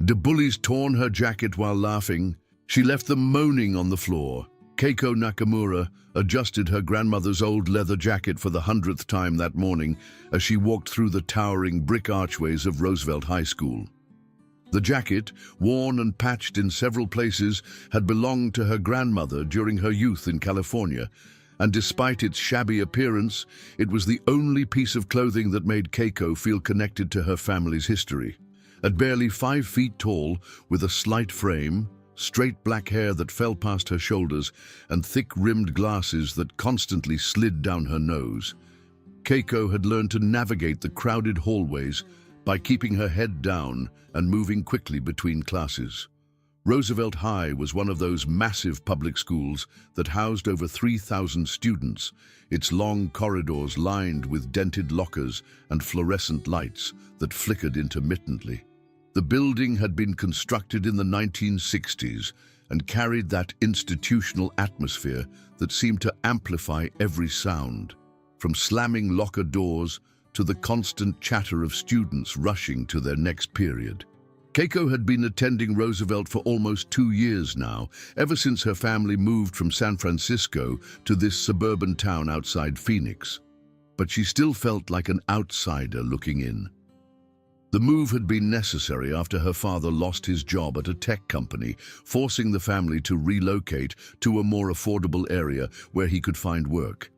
The bullies torn her jacket while laughing. She left them moaning on the floor. Keiko Nakamura adjusted her grandmother's old leather jacket for the 100th time that morning as she walked through the towering brick archways of Roosevelt High School. The jacket, worn and patched in several places, had belonged to her grandmother during her youth in California, and despite its shabby appearance, it was the only piece of clothing that made Keiko feel connected to her family's history. At barely 5 feet tall, with a slight frame, straight black hair that fell past her shoulders, and thick-rimmed glasses that constantly slid down her nose, Keiko had learned to navigate the crowded hallways by keeping her head down and moving quickly between classes. Roosevelt High was one of those massive public schools that housed over 3,000 students, its long corridors lined with dented lockers and fluorescent lights that flickered intermittently. The building had been constructed in the 1960s and carried that institutional atmosphere that seemed to amplify every sound, from slamming locker doors to the constant chatter of students rushing to their next period. Keiko had been attending Roosevelt for almost 2 years now, ever since her family moved from San Francisco to this suburban town outside Phoenix. But she still felt like an outsider looking in. The move had been necessary after her father lost his job at a tech company, forcing the family to relocate to a more affordable area where he could find work.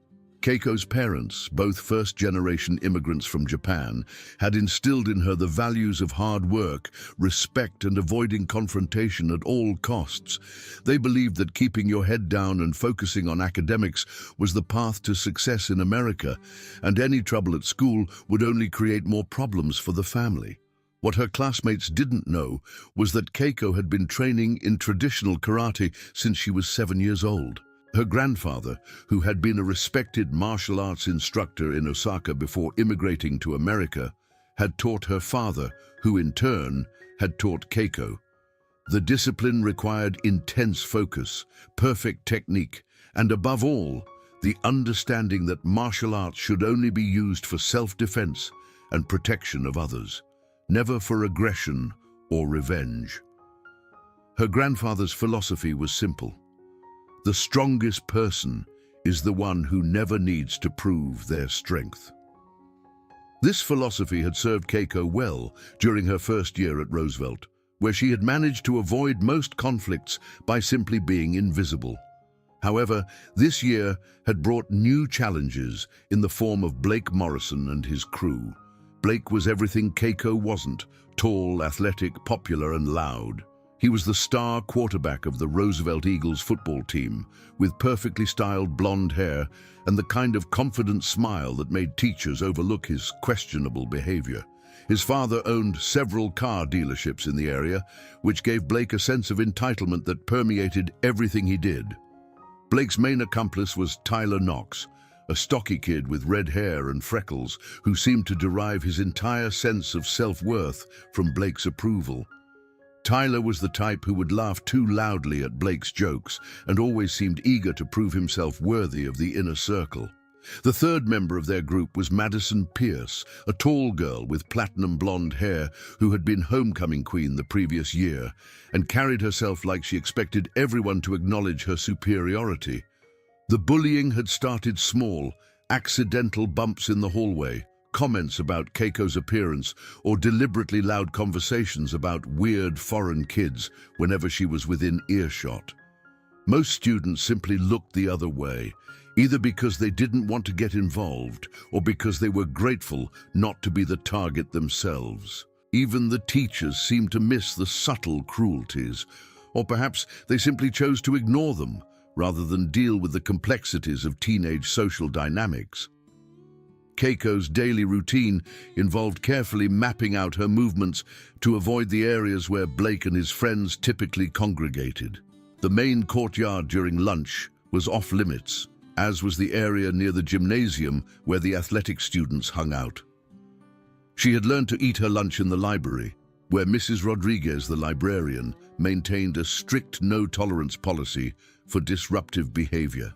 Keiko's parents, both first-generation immigrants from Japan, had instilled in her the values of hard work, respect, and avoiding confrontation at all costs. They believed that keeping your head down and focusing on academics was the path to success in America, and any trouble at school would only create more problems for the family. What her classmates didn't know was that Keiko had been training in traditional karate since she was 7 years old. Her grandfather, who had been a respected martial arts instructor in Osaka before immigrating to America, had taught her father, who in turn had taught Keiko. The discipline required intense focus, perfect technique, and above all, the understanding that martial arts should only be used for self-defense and protection of others, never for aggression or revenge. Her grandfather's philosophy was simple. The strongest person is the one who never needs to prove their strength. This philosophy had served Keiko well during her first year at Roosevelt, where she had managed to avoid most conflicts by simply being invisible. However, this year had brought new challenges in the form of Blake Morrison and his crew. Blake was everything Keiko wasn't: tall, athletic, popular, and loud. He was the star quarterback of the Roosevelt Eagles football team, with perfectly styled blonde hair and the kind of confident smile that made teachers overlook his questionable behavior. His father owned several car dealerships in the area, which gave Blake a sense of entitlement that permeated everything he did. Blake's main accomplice was Tyler Knox, a stocky kid with red hair and freckles who seemed to derive his entire sense of self-worth from Blake's approval. Tyler was the type who would laugh too loudly at Blake's jokes and always seemed eager to prove himself worthy of the inner circle. The third member of their group was Madison Pierce, a tall girl with platinum blonde hair who had been homecoming queen the previous year and carried herself like she expected everyone to acknowledge her superiority. The bullying had started small, accidental bumps in the hallway, comments about Keiko's appearance, or deliberately loud conversations about weird foreign kids whenever she was within earshot. Most students simply looked the other way, either because they didn't want to get involved or because they were grateful not to be the target themselves. Even the teachers seemed to miss the subtle cruelties, or perhaps they simply chose to ignore them rather than deal with the complexities of teenage social dynamics. Keiko's daily routine involved carefully mapping out her movements to avoid the areas where Blake and his friends typically congregated. The main courtyard during lunch was off-limits, as was the area near the gymnasium where the athletic students hung out. She had learned to eat her lunch in the library, where Mrs. Rodriguez, the librarian, maintained a strict no-tolerance policy for disruptive behavior.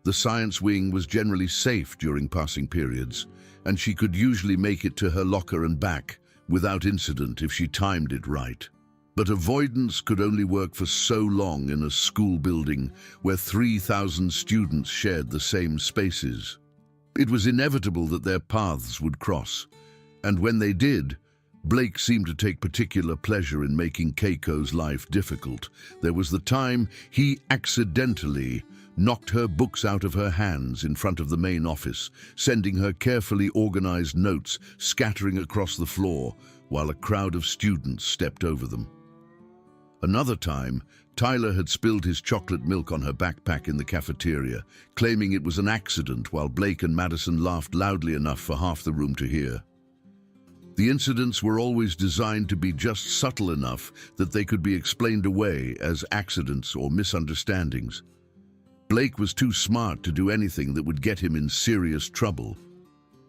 The science wing was generally safe during passing periods, and she could usually make it to her locker and back without incident if she timed it right. But avoidance could only work for so long in a school building where 3,000 students shared the same spaces. It was inevitable that their paths would cross, and when they did, Blake seemed to take particular pleasure in making Keiko's life difficult. There was the time he accidentally knocked her books out of her hands in front of the main office, sending her carefully organized notes scattering across the floor while a crowd of students stepped over them. Another time, Tyler had spilled his chocolate milk on her backpack in the cafeteria, claiming it was an accident while Blake and Madison laughed loudly enough for half the room to hear. The incidents were always designed to be just subtle enough that they could be explained away as accidents or misunderstandings. Blake was too smart to do anything that would get him in serious trouble.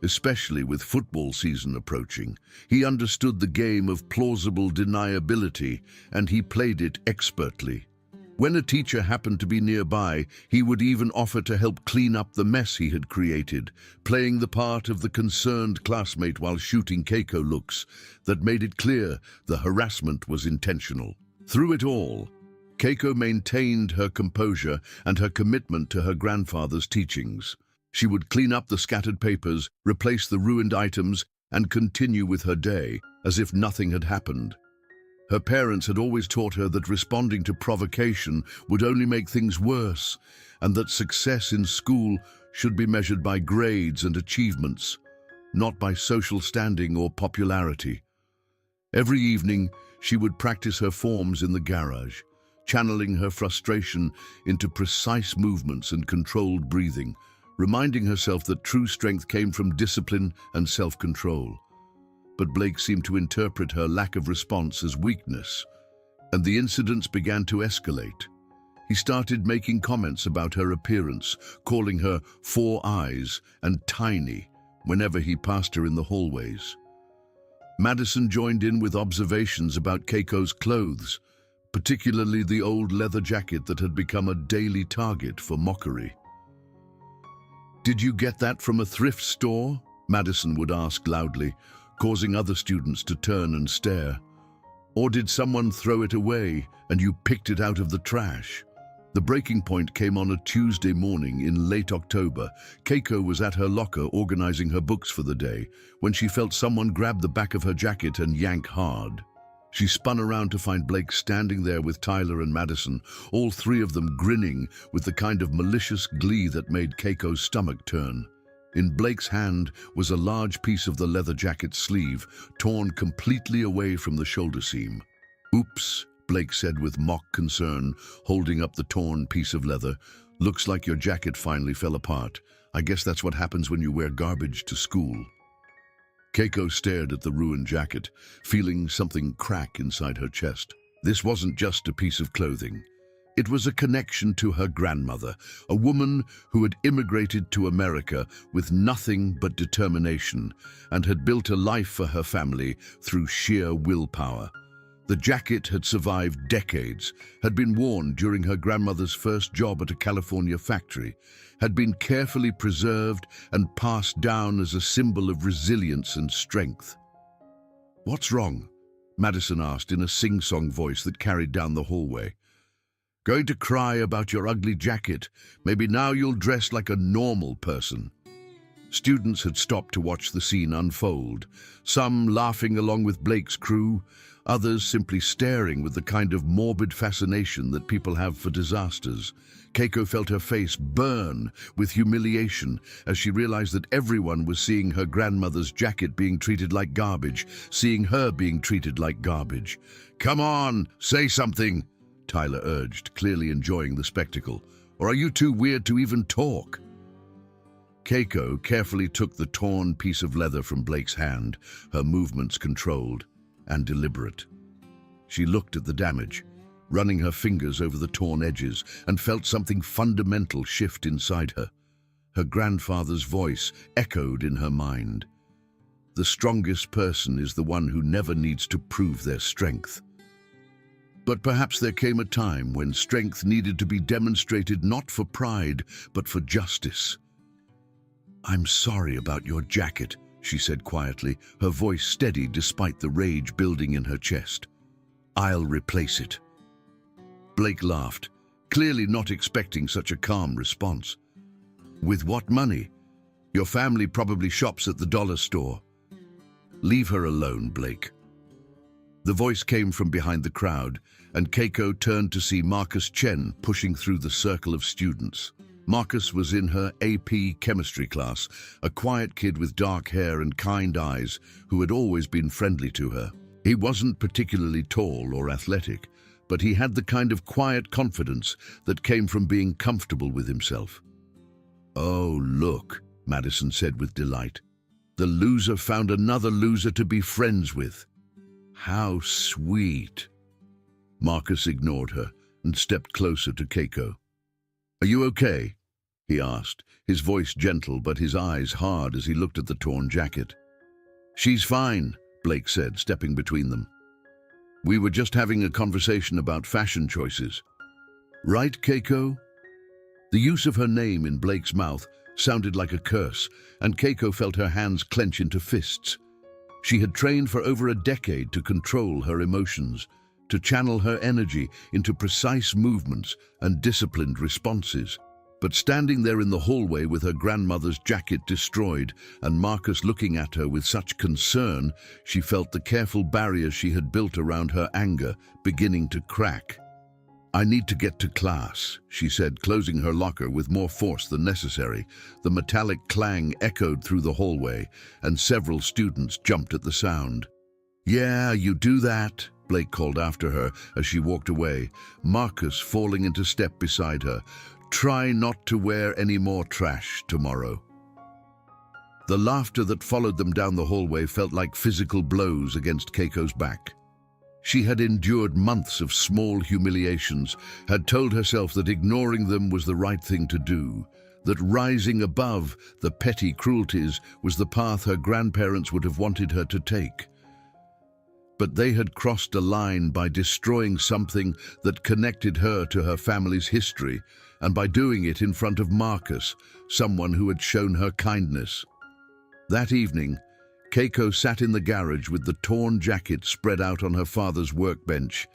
Especially with football season approaching, he understood the game of plausible deniability, and he played it expertly. When a teacher happened to be nearby, he would even offer to help clean up the mess he had created, playing the part of the concerned classmate while shooting Keiko looks that made it clear the harassment was intentional. Through it all, Keiko maintained her composure and her commitment to her grandfather's teachings. She would clean up the scattered papers, replace the ruined items, and continue with her day as if nothing had happened. Her parents had always taught her that responding to provocation would only make things worse, and that success in school should be measured by grades and achievements, not by social standing or popularity. Every evening, she would practice her forms in the garage, channeling her frustration into precise movements and controlled breathing, reminding herself that true strength came from discipline and self-control. But Blake seemed to interpret her lack of response as weakness, and the incidents began to escalate. He started making comments about her appearance, calling her 4 eyes and tiny whenever he passed her in the hallways. Madison joined in with observations about Keiko's clothes, particularly the old leather jacket that had become a daily target for mockery. "Did you get that from a thrift store?" Madison would ask loudly, causing other students to turn and stare. "Or did someone throw it away and you picked it out of the trash?" The breaking point came on a Tuesday morning in late October. Keiko was at her locker organizing her books for the day when she felt someone grab the back of her jacket and yank hard. She spun around to find Blake standing there with Tyler and Madison, all 3 of them grinning with the kind of malicious glee that made Keiko's stomach turn. In Blake's hand was a large piece of the leather jacket's sleeve, torn completely away from the shoulder seam. "Oops," Blake said with mock concern, holding up the torn piece of leather. "Looks like your jacket finally fell apart. I guess that's what happens when you wear garbage to school." Keiko stared at the ruined jacket, feeling something crack inside her chest. This wasn't just a piece of clothing. It was a connection to her grandmother, a woman who had immigrated to America with nothing but determination and had built a life for her family through sheer willpower. The jacket had survived decades, had been worn during her grandmother's first job at a California factory, had been carefully preserved and passed down as a symbol of resilience and strength. "What's wrong?" Madison asked in a sing-song voice that carried down the hallway. "Going to cry about your ugly jacket? Maybe now you'll dress like a normal person." Students had stopped to watch the scene unfold, some laughing along with Blake's crew, others simply staring with the kind of morbid fascination that people have for disasters. Keiko felt her face burn with humiliation as she realized that everyone was seeing her grandmother's jacket being treated like garbage, seeing her being treated like garbage. "Come on, say something," Tyler urged, clearly enjoying the spectacle. "Or are you too weird to even talk?" Keiko carefully took the torn piece of leather from Blake's hand, her movements controlled and deliberate. She looked at the damage, running her fingers over the torn edges, and felt something fundamental shift inside her. Her grandfather's voice echoed in her mind. "The strongest person is the one who never needs to prove their strength." But perhaps there came a time when strength needed to be demonstrated not for pride, but for justice. "I'm sorry about your jacket," she said quietly, her voice steady despite the rage building in her chest. I'll replace it." Blake laughed, clearly not expecting such a calm response. "With what money? Your family probably shops at the dollar store." "Leave her alone, Blake." The voice came from behind the crowd, and Keiko turned to see Marcus Chen pushing through the circle of students. Marcus was in her AP chemistry class, a quiet kid with dark hair and kind eyes who had always been friendly to her. He wasn't particularly tall or athletic, but he had the kind of quiet confidence that came from being comfortable with himself. "Oh, look," Madison said with delight. "The loser found another loser to be friends with. How sweet." Marcus ignored her and stepped closer to Keiko. "Are you okay?" he asked, his voice gentle but his eyes hard as he looked at the torn jacket. "She's fine," Blake said, stepping between them. "We were just having a conversation about fashion choices." "Right, Keiko?" The use of her name in Blake's mouth sounded like a curse, and Keiko felt her hands clench into fists. She had trained for over a decade to control her emotions, to channel her energy into precise movements and disciplined responses. But standing there in the hallway with her grandmother's jacket destroyed and Marcus looking at her with such concern, she felt the careful barrier she had built around her anger beginning to crack. "I need to get to class," she said, closing her locker with more force than necessary. The metallic clang echoed through the hallway, and several students jumped at the sound. "Yeah, you do that," Blake called after her as she walked away, Marcus falling into step beside her. "Try not to wear any more trash tomorrow." The laughter that followed them down the hallway felt like physical blows against Keiko's back. She had endured months of small humiliations, had told herself that ignoring them was the right thing to do, that rising above the petty cruelties was the path her grandparents would have wanted her to take. But they had crossed a line by destroying something that connected her to her family's history, and by doing it in front of Marcus, someone who had shown her kindness. That evening, Keiko sat in the garage with the torn jacket spread out on her father's workbench,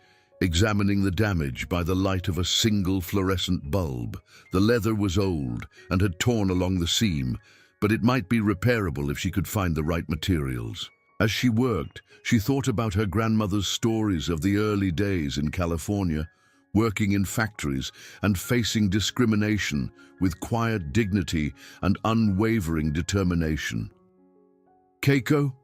examining the damage by the light of a single fluorescent bulb. The leather was old and had torn along the seam, but it might be repairable if she could find the right materials. As she worked, she thought about her grandmother's stories of the early days in California, working in factories and facing discrimination with quiet dignity and unwavering determination. "Keiko?"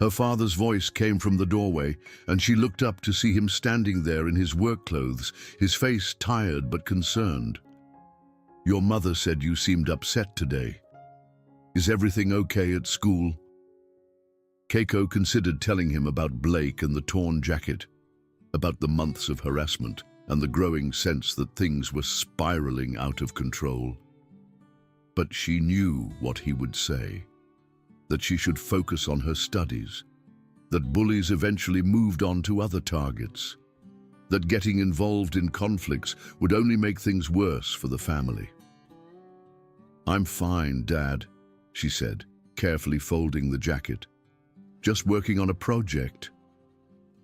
Her father's voice came from the doorway, and she looked up to see him standing there in his work clothes, his face tired but concerned. "Your mother said you seemed upset today. Is everything okay at school?" Keiko considered telling him about Blake and the torn jacket, about the months of harassment and the growing sense that things were spiraling out of control. But she knew what he would say, that she should focus on her studies, that bullies eventually moved on to other targets, that getting involved in conflicts would only make things worse for the family. "I'm fine, Dad," she said, carefully folding the jacket. "Just working on a project."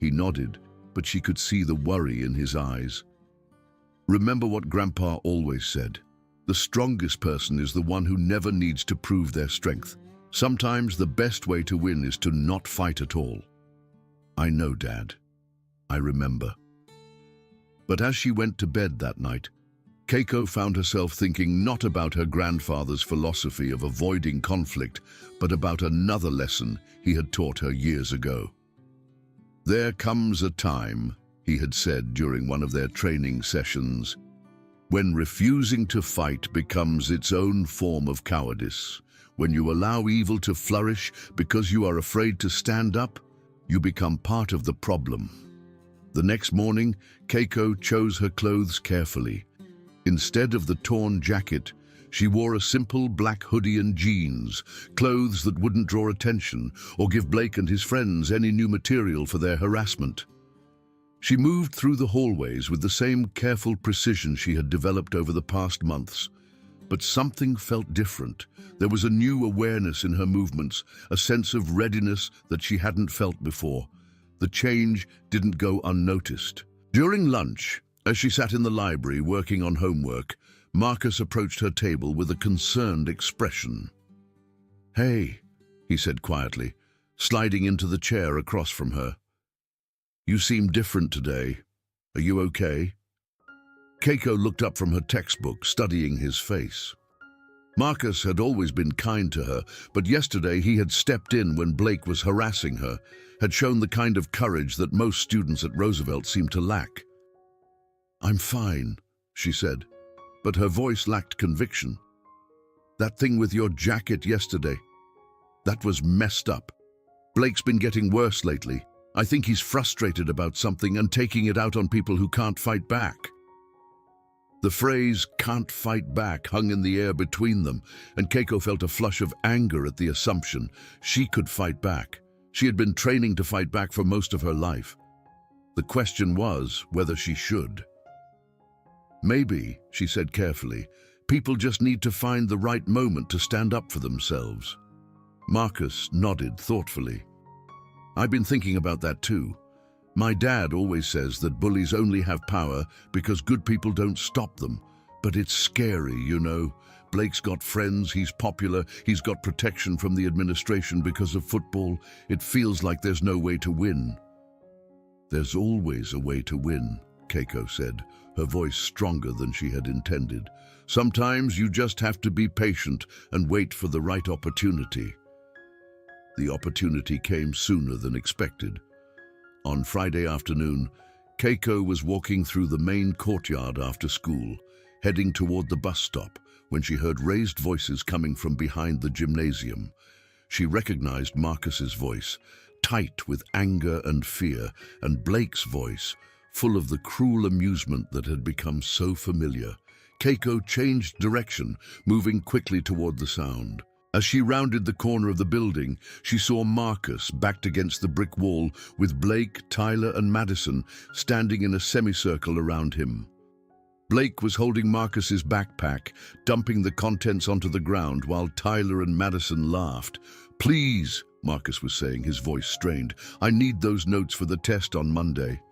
He nodded, but she could see the worry in his eyes. "Remember what Grandpa always said. The strongest person is the one who never needs to prove their strength. Sometimes the best way to win is to not fight at all." "I know, Dad. I remember." But as she went to bed that night, Keiko found herself thinking not about her grandfather's philosophy of avoiding conflict, but about another lesson he had taught her years ago. "There comes a time," he had said during one of their training sessions, "when refusing to fight becomes its own form of cowardice. When you allow evil to flourish because you are afraid to stand up, you become part of the problem." The next morning, Keiko chose her clothes carefully. Instead of the torn jacket, she wore a simple black hoodie and jeans, clothes that wouldn't draw attention or give Blake and his friends any new material for their harassment. She moved through the hallways with the same careful precision she had developed over the past months. But something felt different. There was a new awareness in her movements, a sense of readiness that she hadn't felt before. The change didn't go unnoticed. During lunch, as she sat in the library working on homework, Marcus approached her table with a concerned expression. "Hey," he said quietly, sliding into the chair across from her. "You seem different today. Are you okay?" Keiko looked up from her textbook, studying his face. Marcus had always been kind to her, but yesterday he had stepped in when Blake was harassing her, had shown the kind of courage that most students at Roosevelt seem to lack. "I'm fine," she said, but her voice lacked conviction. "That thing with your jacket yesterday, that was messed up. Blake's been getting worse lately. I think he's frustrated about something and taking it out on people who can't fight back." The phrase "can't fight back" hung in the air between them, and Keiko felt a flush of anger at the assumption she could fight back. She had been training to fight back for most of her life. The question was whether she should. "Maybe," she said carefully, "people just need to find the right moment to stand up for themselves." Marcus nodded thoughtfully. "I've been thinking about that too. My dad always says that bullies only have power because good people don't stop them. But it's scary, you know. Blake's got friends, he's popular, he's got protection from the administration because of football. It feels like there's no way to win." "There's always a way to win," Keiko said, her voice stronger than she had intended. "Sometimes you just have to be patient and wait for the right opportunity." The opportunity came sooner than expected. On Friday afternoon, Keiko was walking through the main courtyard after school, heading toward the bus stop, when she heard raised voices coming from behind the gymnasium. She recognized Marcus's voice, tight with anger and fear, and Blake's voice, full of the cruel amusement that had become so familiar. Keiko changed direction, moving quickly toward the sound. As she rounded the corner of the building, she saw Marcus backed against the brick wall with Blake, Tyler, and Madison standing in a semicircle around him. Blake was holding Marcus's backpack, dumping the contents onto the ground while Tyler and Madison laughed. "Please," Marcus was saying, his voice strained, "I need those notes for the test on Monday."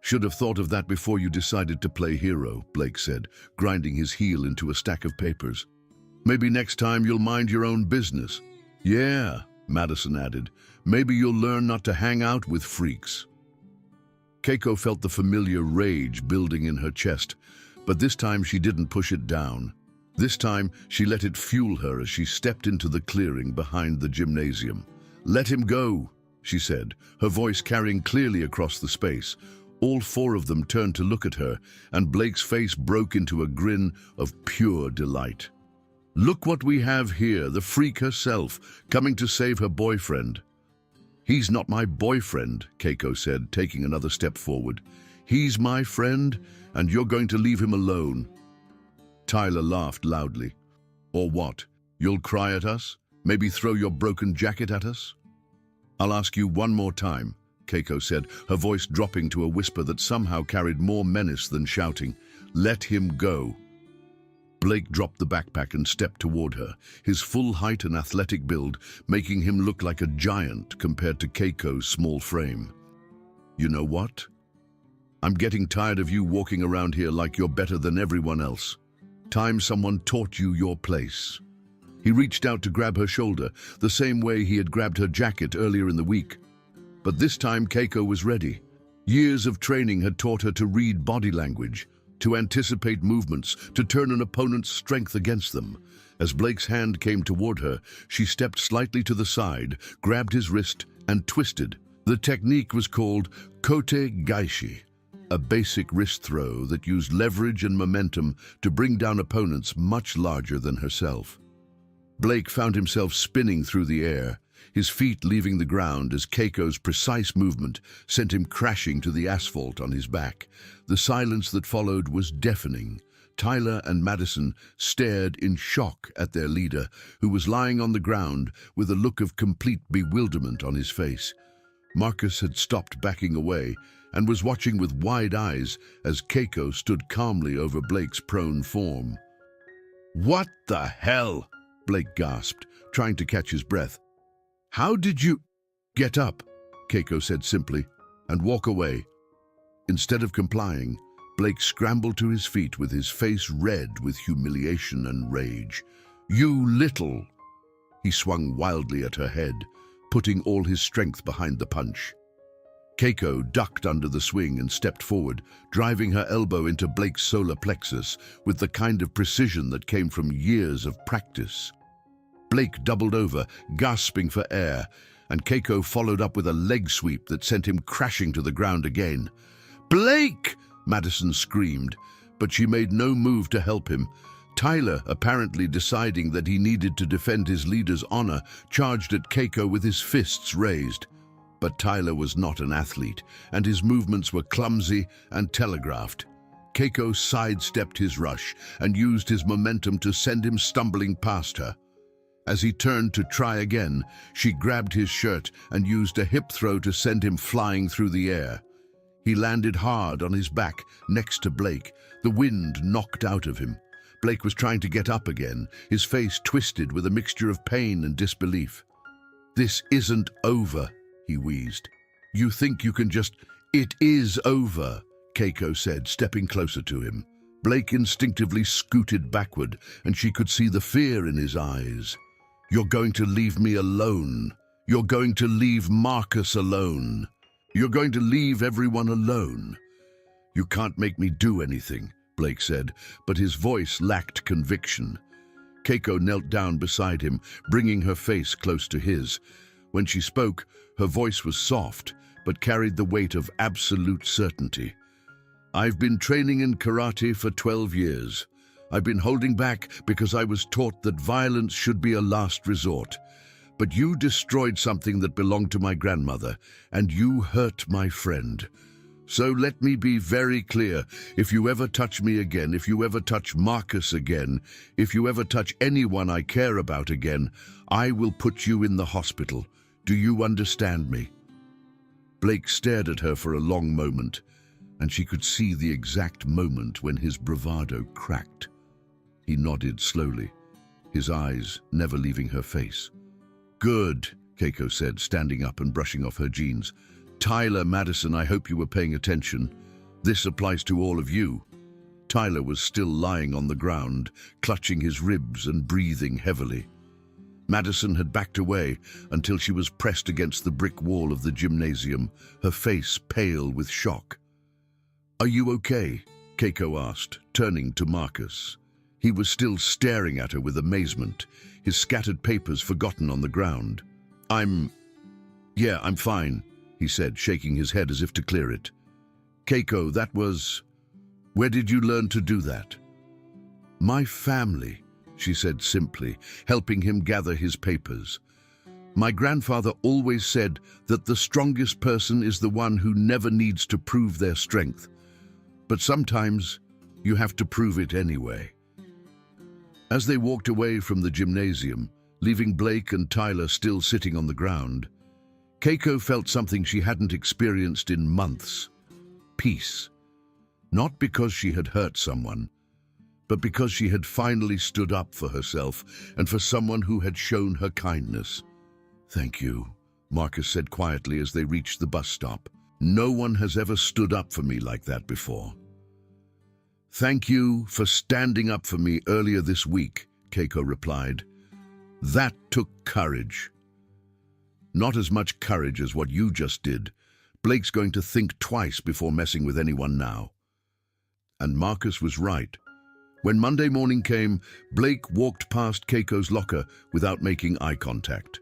"Should have thought of that before you decided to play hero," Blake said, grinding his heel into a stack of papers. "Maybe next time you'll mind your own business." "Yeah," Madison added, "maybe you'll learn not to hang out with freaks." Keiko felt the familiar rage building in her chest, but this time she didn't push it down. This time she let it fuel her as she stepped into the clearing behind the gymnasium. "Let him go," she said, her voice carrying clearly across the space. All four of them turned to look at her, and Blake's face broke into a grin of pure delight. "Look what we have here, the freak herself, coming to save her boyfriend." "He's not my boyfriend," Keiko said, taking another step forward. "He's my friend, and you're going to leave him alone." Tyler laughed loudly. "Or what? You'll cry at us? Maybe throw your broken jacket at us?" "I'll ask you one more time," Keiko said, her voice dropping to a whisper that somehow carried more menace than shouting. "Let him go." Blake dropped the backpack and stepped toward her, his full height and athletic build making him look like a giant compared to Keiko's small frame. "You know what? I'm getting tired of you walking around here like you're better than everyone else. Time someone taught you your place." He reached out to grab her shoulder, the same way he had grabbed her jacket earlier in the week. But this time Keiko was ready. Years of training had taught her to read body language, to anticipate movements, to turn an opponent's strength against them. As Blake's hand came toward her, she stepped slightly to the side, grabbed his wrist, and twisted. The technique was called kote gaishi, a basic wrist throw that used leverage and momentum to bring down opponents much larger than herself. Blake found himself spinning through the air, his feet leaving the ground as Keiko's precise movement sent him crashing to the asphalt on his back. The silence that followed was deafening. Tyler and Madison stared in shock at their leader, who was lying on the ground with a look of complete bewilderment on his face. Marcus had stopped backing away and was watching with wide eyes as Keiko stood calmly over Blake's prone form. "What the hell?" Blake gasped, trying to catch his breath. "How did you—" "Get up," Keiko said simply. and walk away." Instead of complying, Blake scrambled to his feet with his face red with humiliation and rage. "You little—" He swung wildly at her head, putting all his strength behind the punch. Keiko ducked under the swing and stepped forward, driving her elbow into Blake's solar plexus with the kind of precision that came from years of practice. Blake doubled over, gasping for air, and Keiko followed up with a leg sweep that sent him crashing to the ground again. "Blake!" Madison screamed, but she made no move to help him. Tyler, apparently deciding that he needed to defend his leader's honor, charged at Keiko with his fists raised. But Tyler was not an athlete, and his movements were clumsy and telegraphed. Keiko sidestepped his rush and used his momentum to send him stumbling past her. As he turned to try again, she grabbed his shirt and used a hip throw to send him flying through the air. He landed hard on his back next to Blake, the wind knocked out of him. Blake was trying to get up again, his face twisted with a mixture of pain and disbelief. "This isn't over," he wheezed. "You think you can just—" "It is over," Keiko said, stepping closer to him. Blake instinctively scooted backward, and she could see the fear in his eyes. "You're going to leave me alone. You're going to leave Marcus alone. You're going to leave everyone alone." "You can't make me do anything," Blake said, but his voice lacked conviction. Keiko knelt down beside him, bringing her face close to his. When she spoke, her voice was soft, but carried the weight of absolute certainty. "I've been training in karate for 12 years. I've been holding back because I was taught that violence should be a last resort. But you destroyed something that belonged to my grandmother, and you hurt my friend. So let me be very clear. If you ever touch me again, if you ever touch Marcus again, if you ever touch anyone I care about again, I will put you in the hospital. Do you understand me?" Blake stared at her for a long moment, and she could see the exact moment when his bravado cracked. He nodded slowly, his eyes never leaving her face. "Good," Keiko said, standing up and brushing off her jeans. "Tyler, Madison, I hope you were paying attention. This applies to all of you." Tyler was still lying on the ground, clutching his ribs and breathing heavily. Madison had backed away until she was pressed against the brick wall of the gymnasium, her face pale with shock. "Are you okay?" Keiko asked, turning to Marcus. He was still staring at her with amazement, his scattered papers forgotten on the ground. I'm fine," he said, shaking his head as if to clear it. "Keiko, that was... Where did you learn to do that?" "My family," she said simply, helping him gather his papers. "My grandfather always said that the strongest person is the one who never needs to prove their strength. But sometimes you have to prove it anyway." As they walked away from the gymnasium, leaving Blake and Tyler still sitting on the ground, Keiko felt something she hadn't experienced in months. Peace. Not because she had hurt someone, but because she had finally stood up for herself and for someone who had shown her kindness. "Thank you," Marcus said quietly as they reached the bus stop. "No one has ever stood up for me like that before." "Thank you for standing up for me earlier this week," Keiko replied. "That took courage." "Not as much courage as what you just did. Blake's going to think twice before messing with anyone now." And Marcus was right. When Monday morning came, Blake walked past Keiko's locker without making eye contact.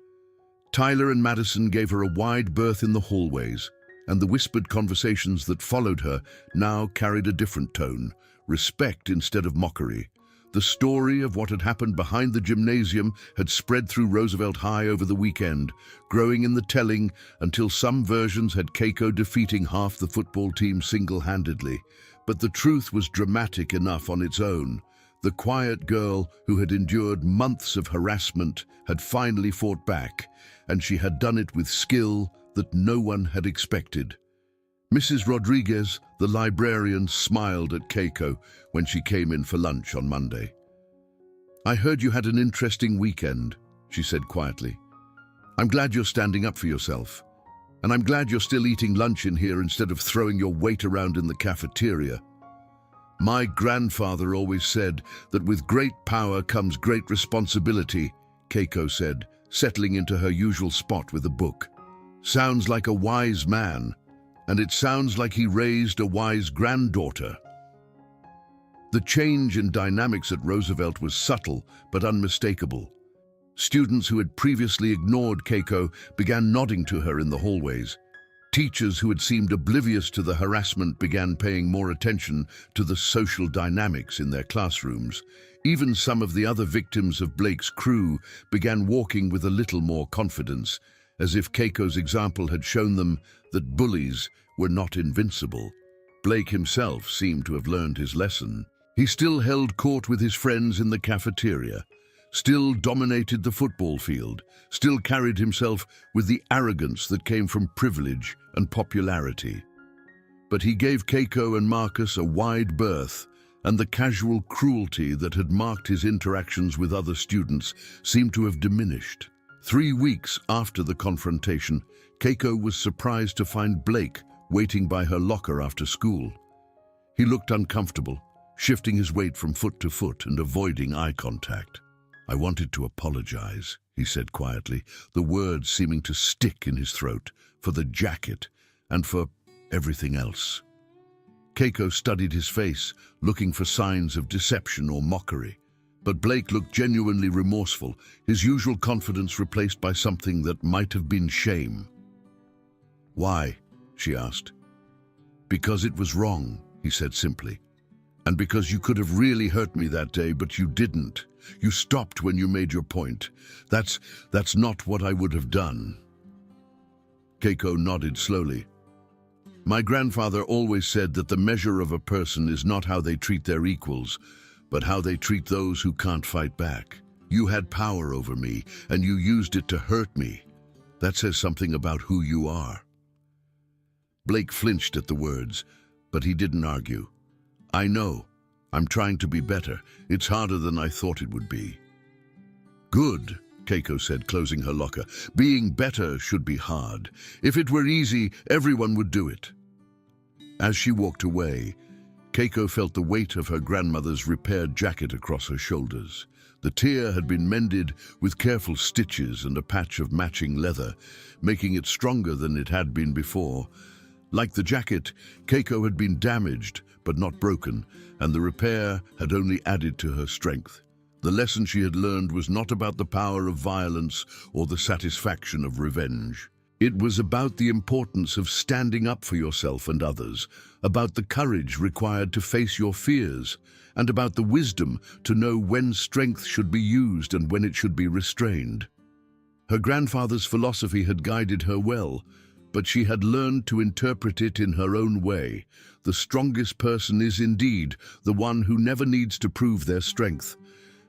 Tyler and Madison gave her a wide berth in the hallways, and the whispered conversations that followed her now carried a different tone, respect instead of mockery. The story of what had happened behind the gymnasium had spread through Roosevelt High over the weekend, growing in the telling until some versions had Keiko defeating half the football team single-handedly. But the truth was dramatic enough on its own. The quiet girl who had endured months of harassment had finally fought back, and she had done it with skill that no one had expected. Mrs. Rodriguez, the librarian, smiled at Keiko when she came in for lunch on Monday. "I heard you had an interesting weekend," she said quietly. "I'm glad you're standing up for yourself." And I'm glad you're still eating lunch in here instead of throwing your weight around in the cafeteria. My grandfather always said that with great power comes great responsibility, Keiko said, settling into her usual spot with a book. Sounds like a wise man, and it sounds like he raised a wise granddaughter. The change in dynamics at Roosevelt was subtle but unmistakable. Students who had previously ignored Keiko began nodding to her in the hallways. Teachers who had seemed oblivious to the harassment began paying more attention to the social dynamics in their classrooms. Even some of the other victims of Blake's crew began walking with a little more confidence, as if Keiko's example had shown them that bullies were not invincible. Blake himself seemed to have learned his lesson. He still held court with his friends in the cafeteria, still dominated the football field, still carried himself with the arrogance that came from privilege and popularity. But he gave Keiko and Marcus a wide berth, and the casual cruelty that had marked his interactions with other students seemed to have diminished. 3 weeks after the confrontation, Keiko was surprised to find Blake waiting by her locker after school. He looked uncomfortable, shifting his weight from foot to foot and avoiding eye contact. "I wanted to apologize," he said quietly, the words seeming to stick in his throat, "for the jacket and for everything else." Keiko studied his face, looking for signs of deception or mockery. But Blake looked genuinely remorseful, his usual confidence replaced by something that might have been shame. "Why?" she asked. "Because it was wrong," he said simply. "And because you could have really hurt me that day, but you didn't. You stopped when you made your point. That's not what I would have done." Keiko nodded slowly. "My grandfather always said that the measure of a person is not how they treat their equals, but how they treat those who can't fight back. You had power over me, and you used it to hurt me. That says something about who you are." Blake flinched at the words, but he didn't argue. "I know. I'm trying to be better. It's harder than I thought it would be." "Good," Keiko said, closing her locker. "Being better should be hard. If it were easy, everyone would do it." As she walked away, Keiko felt the weight of her grandmother's repaired jacket across her shoulders. The tear had been mended with careful stitches and a patch of matching leather, making it stronger than it had been before. Like the jacket, Keiko had been damaged, but not broken, and the repair had only added to her strength. The lesson she had learned was not about the power of violence or the satisfaction of revenge. It was about the importance of standing up for yourself and others, about the courage required to face your fears, and about the wisdom to know when strength should be used and when it should be restrained. Her grandfather's philosophy had guided her well, but she had learned to interpret it in her own way. The strongest person is indeed the one who never needs to prove their strength.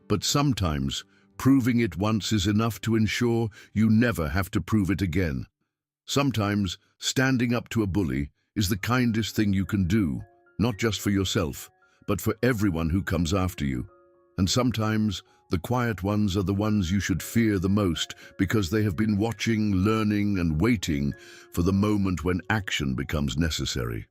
But sometimes, proving it once is enough to ensure you never have to prove it again. Sometimes, standing up to a bully is the kindest thing you can do, not just for yourself, but for everyone who comes after you. And sometimes, the quiet ones are the ones you should fear the most because they have been watching, learning, and waiting for the moment when action becomes necessary.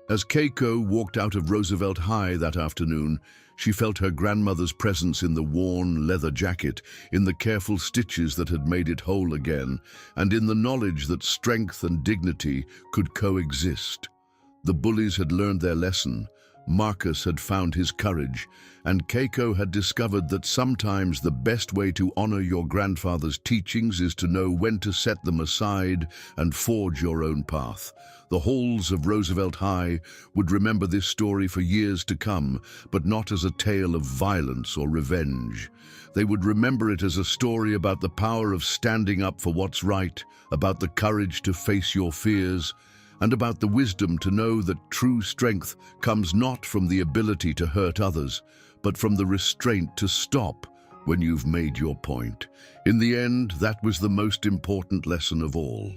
As Keiko walked out of Roosevelt High that afternoon, she felt her grandmother's presence in the worn leather jacket, in the careful stitches that had made it whole again, and in the knowledge that strength and dignity could coexist. The bullies had learned their lesson, Marcus had found his courage, and Keiko had discovered that sometimes the best way to honor your grandfather's teachings is to know when to set them aside and forge your own path. The halls of Roosevelt High would remember this story for years to come, but not as a tale of violence or revenge. They would remember it as a story about the power of standing up for what's right, about the courage to face your fears, and about the wisdom to know that true strength comes not from the ability to hurt others, but from the restraint to stop when you've made your point. In the end, that was the most important lesson of all.